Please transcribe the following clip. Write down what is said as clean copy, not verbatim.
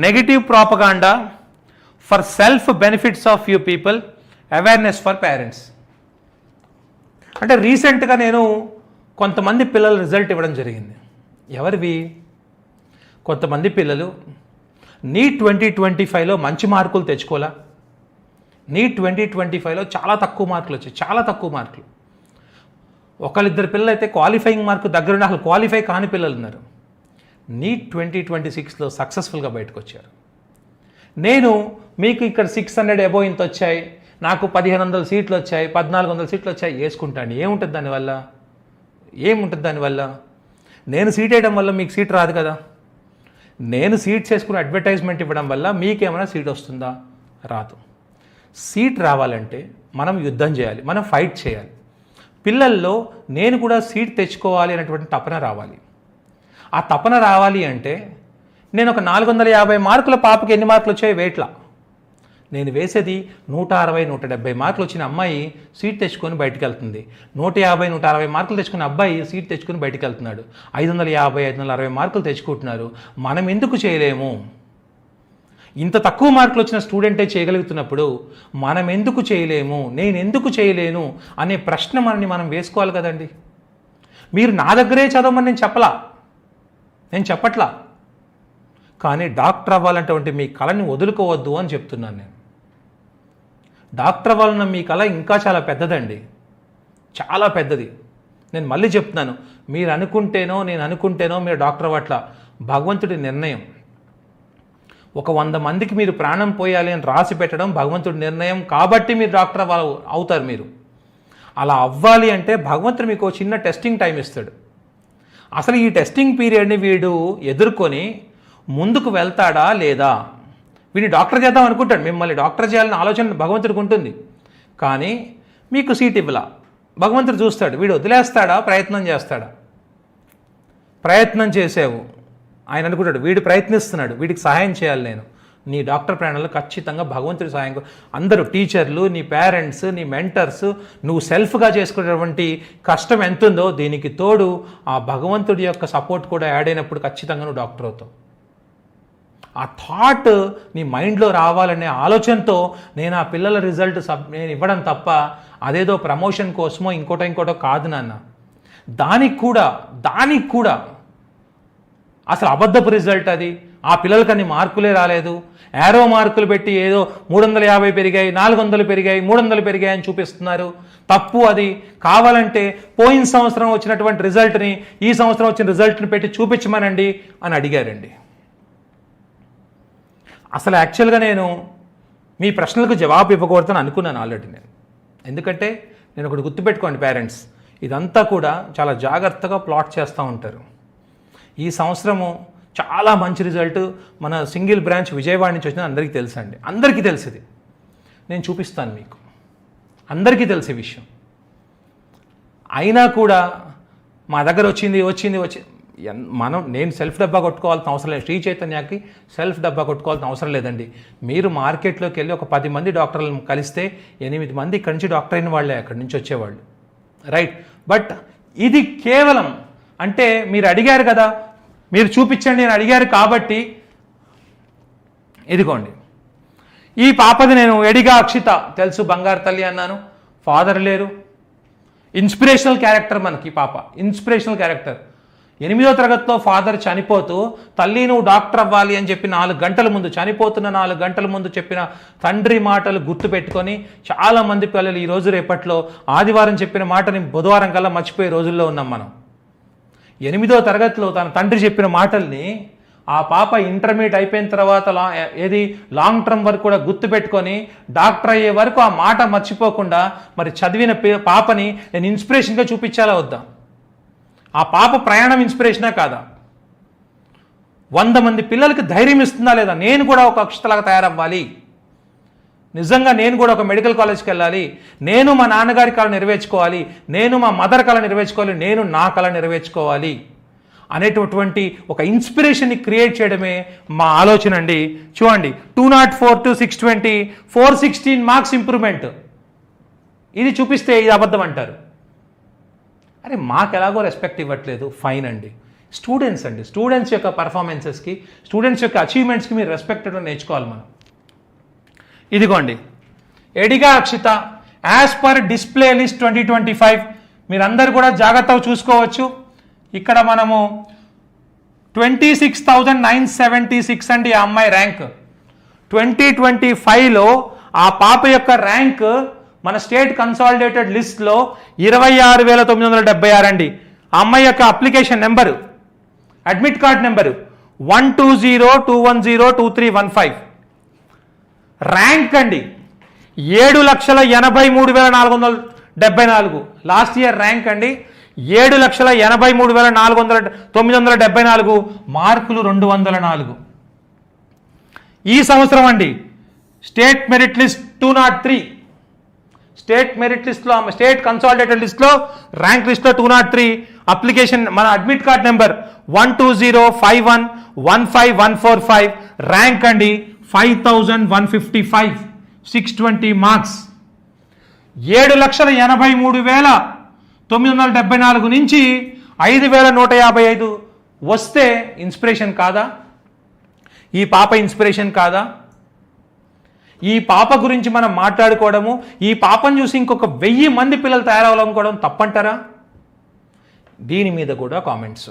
Negative propaganda for self benefits of few people, awareness for parents. అంటే రీసెంట్గా నేను కొంతమంది పిల్లల రిజల్ట్ ఇవ్వడం జరిగింది. ఎవరివి? కొంతమంది పిల్లలు నీట్ 2025లో మంచి మార్కులు తెచ్చుకోలే. నీట్ 2025లో చాలా తక్కువ మార్కులు వచ్చాయి, చాలా తక్కువ మార్కులు. ఒకళ్ళిద్దరు పిల్లలు అయితే క్వాలిఫైయింగ్ మార్కు దగ్గరుండి అసలు క్వాలిఫై కాని పిల్లలు ఉన్నారు. నీట్ 2026లో సక్సెస్ఫుల్గా బయటకు వచ్చారు. నేను మీకు ఇక్కడ 600 అబోవ్ ఇంత వచ్చాయి, నాకు 1500 సీట్లు వచ్చాయి, 1400 సీట్లు వచ్చాయి వేసుకుంటాను. ఏముంటుంది దానివల్ల? ఏముంటుంది దానివల్ల? నేను సీట్ వేయడం వల్ల మీకు సీట్ రాదు కదా. నేను సీట్ చేసుకుని అడ్వర్టైజ్మెంట్ ఇవ్వడం వల్ల మీకేమైనా సీట్ వస్తుందా? రాదు. సీట్ రావాలంటే మనం యుద్ధం చేయాలి, మనం ఫైట్ చేయాలి. పిల్లల్లో నేను కూడా సీట్ తెచ్చుకోవాలి అనేటువంటి తపన రావాలి. ఆ తపన రావాలి అంటే నేను ఒక 450 మార్కుల పాపకి ఎన్ని మార్కులు వచ్చాయి వేట్లా, నేను వేసేది 160, 170 మార్కులు వచ్చిన అమ్మాయి సీట్ తెచ్చుకొని బయటికి వెళ్తుంది. 150, 160 మార్కులు తెచ్చుకున్న అబ్బాయి సీట్ తెచ్చుకొని బయటికి వెళ్తున్నాడు. 550, 560 మార్కులు తెచ్చుకుంటున్నారు. మనం ఎందుకు చేయలేము? ఇంత తక్కువ మార్కులు వచ్చిన స్టూడెంటే చేయగలుగుతున్నప్పుడు మనం ఎందుకు చేయలేము, నేను ఎందుకు చేయలేను అనే ప్రశ్న మనని మనం వేసుకోవాలి కదండి. మీరు నా దగ్గరే చదవమని నేను చెప్పట్లా. కానీ డాక్టర్ అవ్వాలంటే మీ కళని వదులుకోవద్దు అని చెప్తున్నాను నేను. డాక్టర్ అవ్వాలన్న మీ కళ ఇంకా చాలా పెద్దదండి, చాలా పెద్దది. నేను మళ్ళీ చెప్తున్నాను, మీరు అనుకుంటేనో నేను అనుకుంటేనో మీరు డాక్టర్ అవ్వట్ల. భగవంతుడి నిర్ణయం. ఒక 100 మందికి మీరు ప్రాణం పోయాలి అని రాసి పెట్టడం భగవంతుడి నిర్ణయం కాబట్టి మీరు డాక్టర్ అవుతారు. మీరు అలా అవ్వాలి అంటే భగవంతుడు మీకు చిన్న టెస్టింగ్ టైం ఇస్తాడు. అసలు ఈ టెస్టింగ్ పీరియడ్ని వీడు ఎదుర్కొని ముందుకు వెళ్తాడా లేదా? వీడిని డాక్టర్ చేద్దాం అనుకుంటాడు, మిమ్మల్ని డాక్టర్ చేయాలన్న ఆలోచన భగవంతుడికి ఉంటుంది. కానీ మీకు సీట్ ఇవ్వలా. భగవంతుడు చూస్తాడు, వీడు వదిలేస్తాడా, ప్రయత్నం చేస్తాడా? ప్రయత్నం చేసావు, ఆయన అనుకుంటాడు వీడు ప్రయత్నిస్తున్నాడు, వీడికి సహాయం చేయాలి నేను. నీ డాక్టర్ ప్రయాణంలో ఖచ్చితంగా భగవంతుడి సహాయం. అందరూ టీచర్లు, నీ పేరెంట్స్, నీ మెంటర్స్, నువ్వు సెల్ఫ్గా చేసుకునేటువంటి కష్టం ఎంతుందో దీనికి తోడు ఆ భగవంతుడి యొక్క సపోర్ట్ కూడా యాడ్ అయినప్పుడు ఖచ్చితంగా నువ్వు డాక్టర్ అవుతావు. ఆ థాట్ నీ మైండ్లో రావాలనే ఆలోచనతో నేను ఆ పిల్లల రిజల్ట్ నేను ఇవ్వడం తప్ప అదేదో ప్రమోషన్ కోసమో ఇంకోటో కాదు నాన్న. దానికి కూడా అసలు అబద్ధపు రిజల్ట్ అది. ఆ పిల్లలకి అన్ని మార్కులే రాలేదు. యారో మార్కులు పెట్టి ఏదో 350 పెరిగాయి, 400 పెరిగాయి, 300 పెరిగాయి అని చూపిస్తున్నారు. తప్పు అది. కావాలంటే పోయిన సంవత్సరం వచ్చినటువంటి రిజల్ట్ని ఈ సంవత్సరం వచ్చిన రిజల్ట్ని పెట్టి చూపించమనండి అని అడిగారండి. అసలు యాక్చువల్గా నేను మీ ప్రశ్నలకు జవాబు ఇవ్వకూడదని అనుకున్నాను ఆల్రెడీ నేను. ఎందుకంటే నేను ఒకటి గుర్తుపెట్టుకోండి పేరెంట్స్, ఇదంతా కూడా చాలా జాగ్రత్తగా ప్లాట్ చేస్తూ ఉంటారు. ఈ సంవత్సరము చాలా మంచి రిజల్ట్ మన సింగిల్ బ్రాంచ్ విజయవాడ నుంచి వచ్చింది అందరికీ తెలుసండి, అందరికీ తెలిసింది. నేను చూపిస్తాను మీకు, అందరికీ తెలిసే విషయం. అయినా కూడా మా దగ్గర వచ్చింది నేను సెల్ఫ్ డబ్బా కొట్టుకోవాల్సిన అవసరం లేదు. శ్రీ చైతన్యకి సెల్ఫ్ డబ్బా కొట్టుకోవాల్సిన అవసరం లేదండి. మీరు మార్కెట్లోకి వెళ్ళి ఒక 10 మంది డాక్టర్లను కలిస్తే 8 మంది ఇక్కడి నుంచి డాక్టర్ అయిన వాళ్ళే అక్కడి నుంచి వచ్చేవాళ్ళు, రైట్? బట్ ఇది కేవలం అంటే మీరు అడిగారు కదా, మీరు చూపించండి అని అడిగారు కాబట్టి ఇదిగోండి. ఈ పాపది నేను ఎడిగా అక్షిత తెలుసు, బంగారు తల్లి అన్నాను. ఫాదర్ లేరు. ఇన్స్పిరేషనల్ క్యారెక్టర్ మనకి పాప, ఇన్స్పిరేషనల్ క్యారెక్టర్. 8వ తరగతిలో ఫాదర్ చనిపోతూ తల్లి నువ్వు డాక్టర్ అవ్వాలి అని చెప్పి 4 గంటల ముందు, చనిపోతున్న 4 గంటల ముందు చెప్పిన తండ్రి మాటలు గుర్తుపెట్టుకొని చాలామంది పిల్లలు ఈ రోజు రేపట్లో ఆదివారం చెప్పిన మాటని బుధవారం కల్లా మర్చిపోయే రోజుల్లో ఉన్నాం మనం. 8వ తరగతిలో తన తండ్రి చెప్పిన మాటల్ని ఆ పాప ఇంటర్మీడియట్ అయిపోయిన తర్వాత లాంగ్ టర్మ్ వరకు కూడా గుర్తుపెట్టుకొని డాక్టర్ అయ్యే వరకు ఆ మాట మర్చిపోకుండా మరి చదివిన పాపని నేను ఇన్స్పిరేషన్గా చూపించాలా వద్దా? ఆ పాప ప్రయాణం ఇన్స్పిరేషనా కాదా? 100 మంది పిల్లలకి ధైర్యం ఇస్తుందా లేదా? నేను కూడా ఒక అక్షతలాగా తయారవ్వాలి, నిజంగా నేను కూడా ఒక మెడికల్ కాలేజ్కి వెళ్ళాలి, నేను మా నాన్నగారి కళ నెరవేర్చుకోవాలి, నేను మా మదర్ కళ నెరవేర్చుకోవాలి, నేను నా కళ నెరవేర్చుకోవాలి అనేటటువంటి ఒక ఇన్స్పిరేషన్ని క్రియేట్ చేయడమే మా ఆలోచన అండి. చూడండి, 204 to 620, 416 మార్క్స్ ఇంప్రూవ్మెంట్. ఇది చూపిస్తే ఇది అబద్ధం అంటారు. అరే మాకు ఎలాగో రెస్పెక్ట్ ఇవ్వట్లేదు, ఫైన్ అండి. స్టూడెంట్స్ అండి, స్టూడెంట్స్ యొక్క పర్ఫార్మెన్సెస్కి, స్టూడెంట్స్ యొక్క అచీవ్మెంట్స్కి మీరు రెస్పెక్టెడ్ నేర్చుకోవాలి మనం. ఇదిగోండి Ediga Akshita as per display list 2025. మీరందరూ కూడా జాగ్రత్తగా చూసుకోవచ్చు. ఇక్కడ మనము 26,976 అండి ఆ అమ్మాయి ర్యాంక్. 2025లో ఆ పాప యొక్క ర్యాంక్ మన స్టేట్ కన్సాలిడేటెడ్ లిస్ట్లో 26,976 అండి. ఆ అమ్మాయి యొక్క application number, admit card number 12021023115. Rank అండి 7,83,474. లాస్ట్ ఇయర్ ర్యాంక్ అండి 7,83,974. మార్కులు 204. ఈ సంవత్సరం అండి state merit list 203. State merit లిస్ట్లో, స్టేట్ కన్సాలిడేటెడ్ లిస్ట్లో ర్యాంక్ లిస్ట్లో 203. అప్లికేషన్ మన అడ్మిట్ కార్డ్ నెంబర్ 1205115,145. ర్యాంక్ అండి 5,155, 620 మార్క్స్. 7,83,974 నుంచి 5,155 వస్తే ఇన్స్పిరేషన్ కాదా? ఈ పాప ఇన్స్పిరేషన్ కాదా? ఈ పాప గురించి మనం మాట్లాడుకోవడము, ఈ పాపను చూసి ఇంకొక 1000 మంది పిల్లలు తయారవ్వాలనుకోవడం తప్పంటారా? దీని మీద కూడా కామెంట్స్.